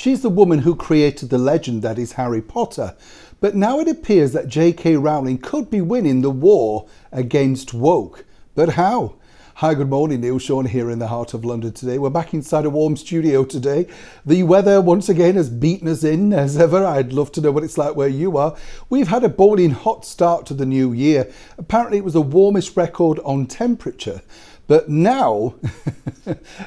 She's the woman who created the legend that is Harry Potter. But now it appears that J.K. Rowling could be winning the war against woke. But how? Hi, good morning, Neil Sean here in the heart of London today. We're back inside a warm studio today. The weather once again has beaten us in as ever. I'd love to know what it's like where you are. We've had a boiling hot start to the new year. Apparently it was the warmest record on temperature. But now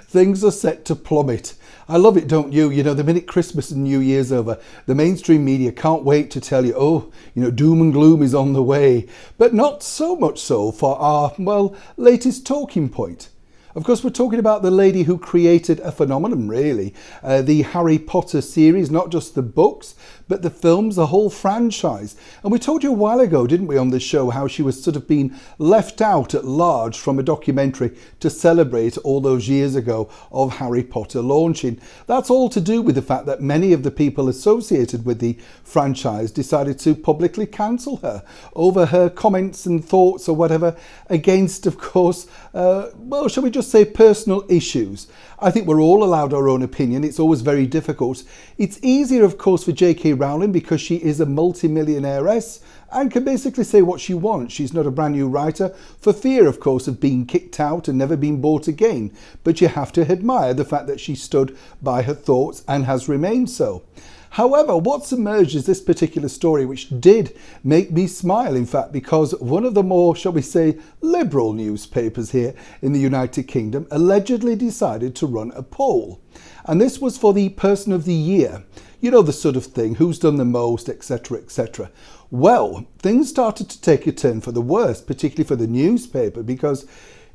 things are set to plummet. I love it, don't you? You know, the minute Christmas and New Year's over, the mainstream media can't wait to tell you, doom and gloom is on the way. But not so much so for our, latest talking point. Of course, we're talking about the lady who created a phenomenon, really. The Harry Potter series, not just the books, but the films, the whole franchise. And we told you a while ago, didn't we, on the show, how she was sort of being left out at large from a documentary to celebrate all those years ago of Harry Potter launching. That's all to do with the fact that many of the people associated with the franchise decided to publicly cancel her over her comments and thoughts or whatever against, of course, shall we just say personal issues. I think we're all allowed our own opinion. It's always very difficult. It's easier, of course, for J.K. Rowling because she is a multi-millionairess and can basically say what she wants. She's not a brand new writer for fear, of course, of being kicked out and never being bought again. But you have to admire the fact that she stood by her thoughts and has remained so. However, what's emerged is this particular story, which did make me smile, in fact, because one of the more, shall we say, liberal newspapers here in the United Kingdom allegedly decided to run a poll. And this was for the person of the year. You know, the sort of thing, who's done the most, etc., etc. Well, things started to take a turn for the worse, particularly for the newspaper, because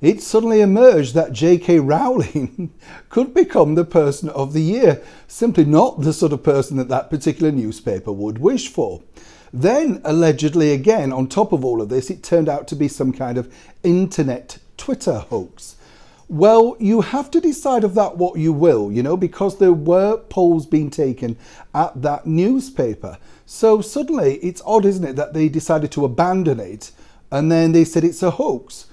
it suddenly emerged that J.K. Rowling could become the person of the year. Simply not the sort of person that that particular newspaper would wish for. Then, allegedly again, on top of all of this, it turned out to be some kind of internet Twitter hoax. Well, you have to decide of that what you will, because there were polls being taken at that newspaper. So suddenly, it's odd, isn't it, that they decided to abandon it and then they said it's a hoax.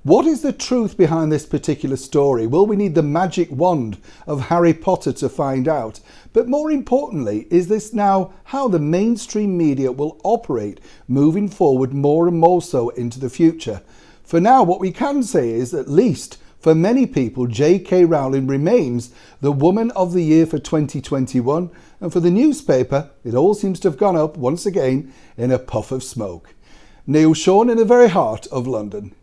What is the truth behind this particular story? Well, we need the magic wand of Harry Potter to find out. But more importantly, is this now how the mainstream media will operate moving forward more and more so into the future? For now, what we can say is, at least for many people, J.K. Rowling remains the Woman of the Year for 2021. And for the newspaper, it all seems to have gone up once again in a puff of smoke. Neil Sean in the very heart of London.